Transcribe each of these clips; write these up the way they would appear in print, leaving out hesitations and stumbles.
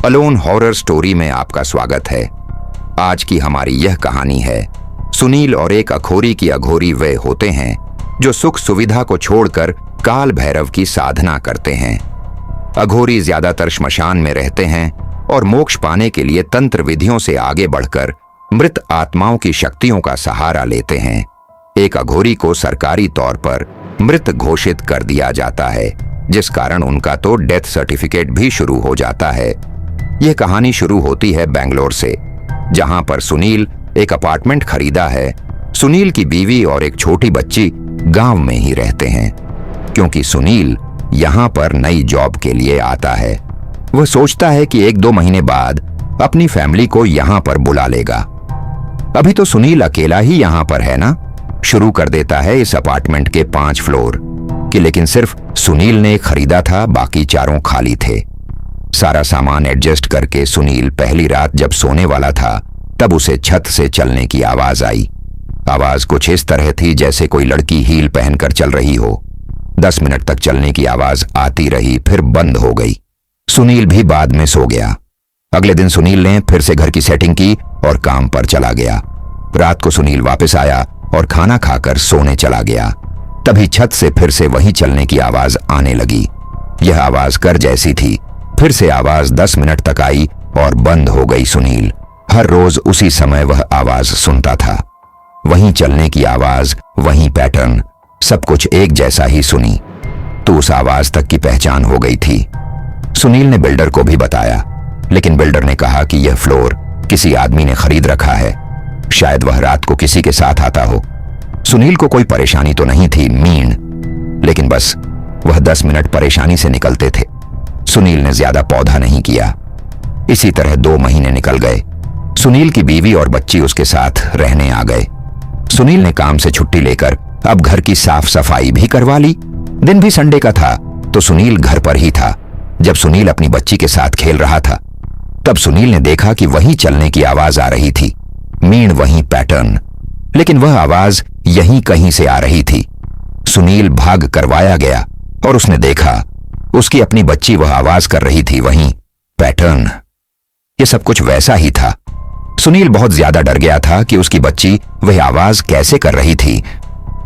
Alone horror story में आपका स्वागत है। आज की हमारी यह कहानी है सुनील और एक अघोरी की अघोरी वे होते हैं जो सुख सुविधा को छोड़कर काल भैरव की साधना करते हैं। अघोरी ज्यादातर श्मशान में रहते हैं और मोक्ष पाने के लिए तंत्र विधियों से आगे बढ़कर मृत आत्माओं की शक्तियों का सहारा लेते हैं। एक अघोरी को सरकारी तौर पर मृत घोषित कर दिया जाता है, जिस कारण उनका तो डेथ सर्टिफिकेट भी शुरू हो जाता है। यह कहानी शुरू होती है बेंगलोर से, जहां पर सुनील एक अपार्टमेंट खरीदा है। सुनील की बीवी और एक छोटी बच्ची गांव में ही रहते हैं, क्योंकि सुनील यहां पर नई जॉब के लिए आता है। वह सोचता है कि 1-2 महीने बाद अपनी फैमिली को यहां पर बुला लेगा। अभी तो सुनील अकेला ही यहां पर है ना। शुरू कर देता है इस अपार्टमेंट के 5 फ्लोर कि लेकिन सिर्फ सुनील ने खरीदा था, बाकी चारों खाली थे। सारा सामान एडजस्ट करके सुनील पहली रात जब सोने वाला था तब उसे छत से चलने की आवाज आई। आवाज कुछ इस तरह थी जैसे कोई लड़की हील पहनकर चल रही हो। 10 मिनट तक चलने की आवाज आती रही, फिर बंद हो गई। सुनील भी बाद में सो गया। अगले दिन सुनील ने फिर से घर की सेटिंग की और काम पर चला गया। रात को सुनील वापस आया और खाना खाकर सोने चला गया। तभी छत से फिर से वही चलने की आवाज आने लगी। यह आवाज कर जैसी थी। फिर से आवाज 10 मिनट तक आई और बंद हो गई। सुनील हर रोज उसी समय वह आवाज सुनता था। वहीं चलने की आवाज, वहीं पैटर्न, सब कुछ एक जैसा ही सुनी। तो उस आवाज तक की पहचान हो गई थी। सुनील ने बिल्डर को भी बताया, लेकिन बिल्डर ने कहा कि यह फ्लोर किसी आदमी ने खरीद रखा है। शायद वह रात को किसी के साथ आता हो। सुनील को कोई परेशानी तो नहीं थी, लेकिन बस वह 10 मिनट परेशानी से निकलते थे। सुनील ने ज्यादा पौधा नहीं किया। इसी तरह 2 महीने निकल गए। सुनील की बीवी और बच्ची उसके साथ रहने आ गए। सुनील ने काम से छुट्टी लेकर अब घर की साफ सफाई भी करवा ली। दिन भी संडे का था तो सुनील घर पर ही था। जब सुनील अपनी बच्ची के साथ खेल रहा था तब सुनील ने देखा कि वहीं चलने की आवाज आ रही थी। वहीं पैटर्न, लेकिन वह आवाज यहीं कहीं से आ रही थी। सुनील भाग करवाया गया और उसने देखा उसकी अपनी बच्ची वह आवाज कर रही थी, वहीं पैटर्न। यह सब कुछ वैसा ही था। सुनील बहुत ज्यादा डर गया था कि उसकी बच्ची वह आवाज कैसे कर रही थी।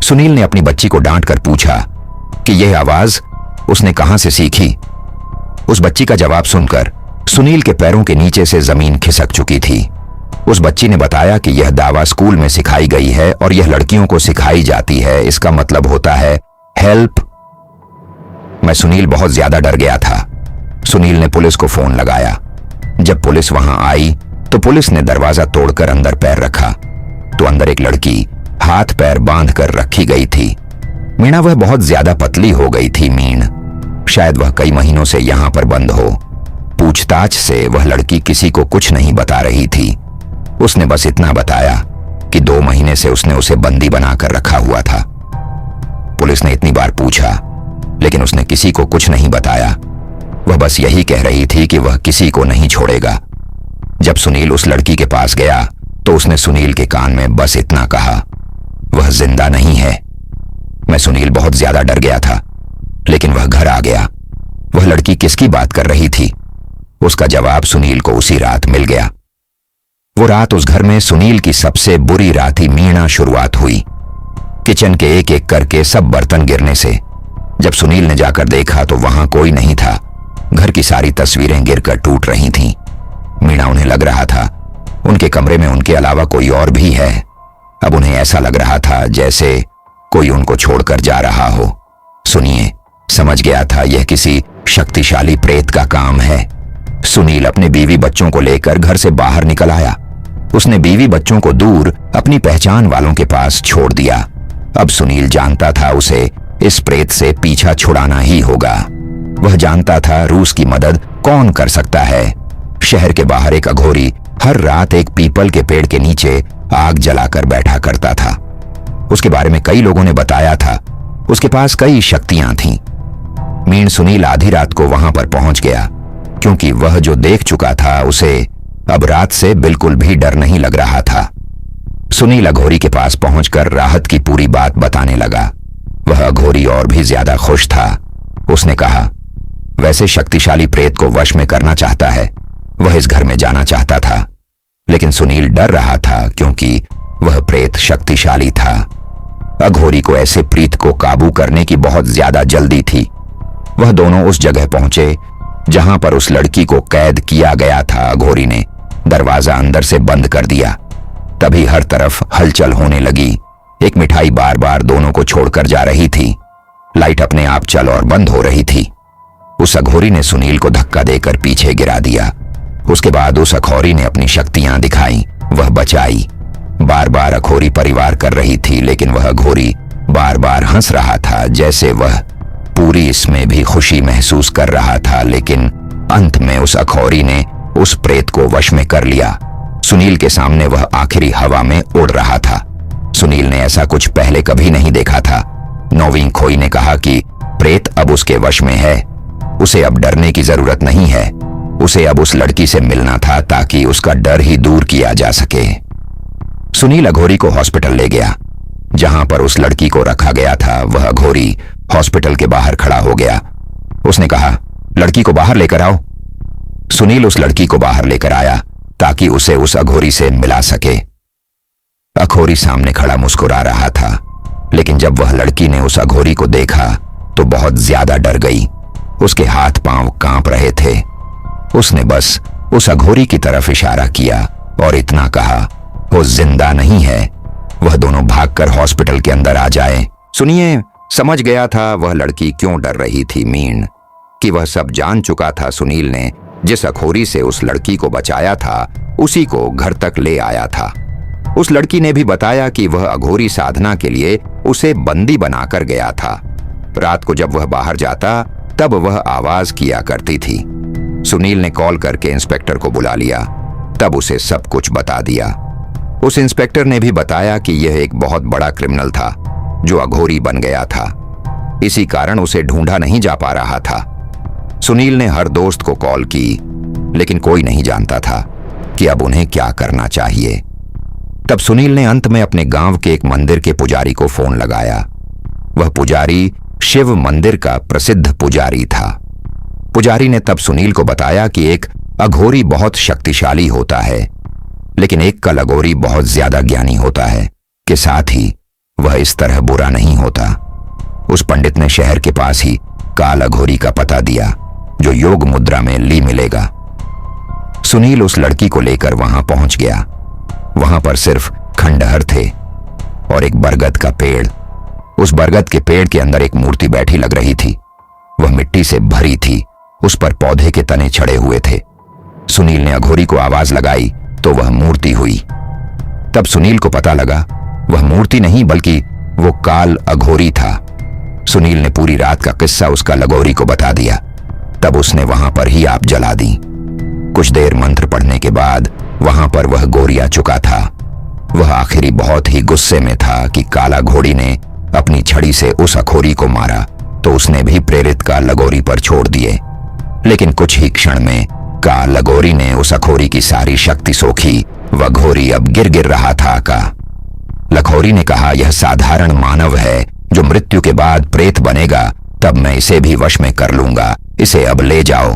सुनील ने अपनी बच्ची को डांट कर पूछा कि यह आवाज उसने कहां से सीखी। उस बच्ची का जवाब सुनकर सुनील के पैरों के नीचे से जमीन खिसक चुकी थी। उस बच्ची ने बताया कि यह दावा स्कूल में सिखाई गई है और यह लड़कियों को सिखाई जाती है। इसका मतलब होता है हेल्प। मैं सुनील बहुत ज्यादा डर गया था। सुनील ने पुलिस को फोन लगाया। जब पुलिस वहां आई तो पुलिस ने दरवाजा तोड़कर अंदर पैर रखा तो अंदर एक लड़की हाथ पैर बांध कर रखी गई थी। मीणा वह बहुत ज्यादा पतली हो गई थी। शायद वह कई महीनों से यहां पर बंद हो। पूछताछ से वह लड़की किसी को कुछ नहीं बता रही थी। उसने बस इतना बताया कि 2 महीने से उसने उसे बंदी बनाकर रखा हुआ था। पुलिस ने इतनी बार पूछा, लेकिन उसने किसी को कुछ नहीं बताया। वह बस यही कह रही थी कि वह किसी को नहीं छोड़ेगा। जब सुनील उस लड़की के पास गया तो उसने सुनील के कान में बस इतना कहा, वह जिंदा नहीं है। मैं सुनील बहुत ज्यादा डर गया था, लेकिन वह घर आ गया। वह लड़की किसकी बात कर रही थी? उसका जवाब सुनील को उसी रात मिल गया। वो रात उस घर में सुनील की सबसे बुरी रात ही शुरुआत हुई। किचन के एक-एक करके सब बर्तन गिरने से। जब सुनील ने जाकर देखा तो वहां कोई नहीं था। घर की सारी तस्वीरें गिरकर टूट रही थीं। उन्हें लग रहा था उनके कमरे में उनके अलावा कोई और भी है। अब उन्हें ऐसा लग रहा था जैसे कोई उनको छोड़कर जा रहा हो। सुनिए, समझ गया था यह किसी शक्तिशाली प्रेत का काम है। सुनील अपने बीवी बच्चों को लेकर घर से बाहर निकल आया। उसने बीवी बच्चों को दूर अपनी पहचान वालों के पास छोड़ दिया। अब सुनील जानता था उसे इस प्रेत से पीछा छुड़ाना ही होगा। वह जानता था रूस की मदद कौन कर सकता है। शहर के बाहर एक अघोरी हर रात एक पीपल के पेड़ के नीचे आग जलाकर बैठा करता था। उसके बारे में कई लोगों ने बताया था। उसके पास कई शक्तियां थीं। सुनील आधी रात को वहां पर पहुंच गया, क्योंकि वह जो देख चुका था उसे अब रात से बिल्कुल भी डर नहीं लग रहा था। सुनील अघोरी के पास पहुंचकर राहत की पूरी बात बताने लगा। वह अघोरी और भी ज्यादा खुश था। उसने कहा, वैसे शक्तिशाली प्रेत को वश में करना चाहता है। वह इस घर में जाना चाहता था, लेकिन सुनील डर रहा था क्योंकि वह प्रेत शक्तिशाली था। अघोरी को ऐसे प्रीत को काबू करने की बहुत ज्यादा जल्दी थी। वह दोनों उस जगह पहुंचे जहां पर उस लड़की को कैद किया गया था। अघोरी ने दरवाजा अंदर से बंद कर दिया। तभी हर तरफ हलचल होने लगी। एक मिठाई बार बार दोनों को छोड़कर जा रही थी। लाइट अपने आप चल और बंद हो रही थी। उस अघोरी ने सुनील को धक्का देकर पीछे गिरा दिया। उसके बाद उस अघोरी ने अपनी शक्तियां दिखाई, वह बचाई। बार बार अघोरी परिवार कर रही थी, लेकिन वह अघोरी बार बार हंस रहा था, जैसे वह पूरी इसमें भी खुशी महसूस कर रहा था। लेकिन अंत में उस अघोरी ने उस प्रेत को वश में कर लिया। सुनील के सामने वह आखिरी हवा में उड़ रहा था। सुनील ने ऐसा कुछ पहले कभी नहीं देखा था। नौवीं खोई ने कहा कि प्रेत अब उसके वश में है। उसे अब डरने की जरूरत नहीं है। उसे अब उस लड़की से मिलना था ताकि उसका डर ही दूर किया जा सके। सुनील अघोरी को हॉस्पिटल ले गया। जहां पर उस लड़की को रखा गया था, वह अघोरी हॉस्पिटल के बाहर खड़ा हो गया। उसने कहा, लड़की को बाहर लेकर आओ। सुनील उस लड़की को बाहर लेकर आया ताकि उसे उस अघोरी से मिला सके। अघोरी सामने खड़ा मुस्कुरा रहा था, लेकिन जब वह लड़की ने उस अघोरी को देखा तो बहुत ज्यादा डर गई। उसके हाथ पांव कांप रहे थे। उसने बस उस अघोरी की तरफ इशारा किया और इतना कहा, वो जिंदा नहीं है। वह दोनों भागकर हॉस्पिटल के अंदर आ जाए। सुनिए, समझ गया था वह लड़की क्यों डर रही थी मीन, कि वह सब जान चुका था। सुनील ने जिस अघोरी से उस लड़की को बचाया था, उसी को घर तक ले आया था। उस लड़की ने भी बताया कि वह अघोरी साधना के लिए उसे बंदी बनाकर गया था। रात को जब वह बाहर जाता तब वह आवाज किया करती थी। सुनील ने कॉल करके इंस्पेक्टर को बुला लिया, तब उसे सब कुछ बता दिया। उस इंस्पेक्टर ने भी बताया कि यह एक बहुत बड़ा क्रिमिनल था जो अघोरी बन गया था। इसी कारण उसे ढूंढा नहीं जा पा रहा था। सुनील ने हर दोस्त को कॉल की, लेकिन कोई नहीं जानता था कि अब उन्हें क्या करना चाहिए। तब सुनील ने अंत में अपने गांव के एक मंदिर के पुजारी को फोन लगाया। वह पुजारी शिव मंदिर का प्रसिद्ध पुजारी था। पुजारी ने तब सुनील को बताया कि एक अघोरी बहुत शक्तिशाली होता है, लेकिन एक कल अघोरी बहुत ज्यादा ज्ञानी होता है, के साथ ही वह इस तरह बुरा नहीं होता। उस पंडित ने शहर के पास ही काल अघोरी का पता दिया, जो योग मुद्रा में ली मिलेगा। सुनील उस लड़की को लेकर वहां पहुंच गया। वहां पर सिर्फ खंडहर थे और एक बरगद का पेड़। उस बरगद के पेड़ के अंदर एक मूर्ति बैठी लग रही थी। वह मिट्टी से भरी थी, उस पर पौधे के तने छड़े हुए थे। सुनील ने अघोरी को आवाज लगाई तो वह मूर्ति हुई। तब सुनील को पता लगा वह मूर्ति नहीं बल्कि वो काल अघोरी था। सुनील ने पूरी रात का किस्सा उस काल अघोरी को बता दिया। तब उसने वहां पर ही आग जला दी। कुछ देर मंत्र पढ़ने के बाद वहां पर वह गोरिया चुका था। वह आखिरी बहुत ही गुस्से में था कि काला घोड़ी ने अपनी छड़ी से उस अघोरी को मारा, तो उसने भी प्रेरित काल अघोरी पर छोड़ दिए। लेकिन कुछ ही क्षण में काल अघोरी ने उस अघोरी की सारी शक्ति सोखी। वह घोरी अब गिर गिर रहा था। लखोरी ने कहा, यह साधारण मानव है जो मृत्यु के बाद प्रेत बनेगा, तब मैं इसे भी वश में कर लूंगा। इसे अब ले जाओ।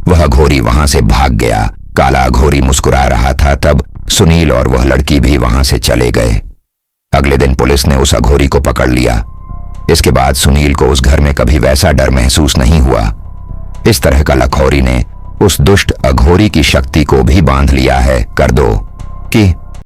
वह घोरी वहां से भाग गया। काला घोरी मुस्कुरा रहा था। तब सुनील और वह लड़की भी वहां से चले गए। अगले दिन पुलिस ने उस अघोरी को पकड़ लिया। इसके बाद सुनील को उस घर में कभी वैसा डर महसूस नहीं हुआ। इस तरह का लखोरी ने उस दुष्ट अघोरी की शक्ति को भी बांध लिया है। कर दो कि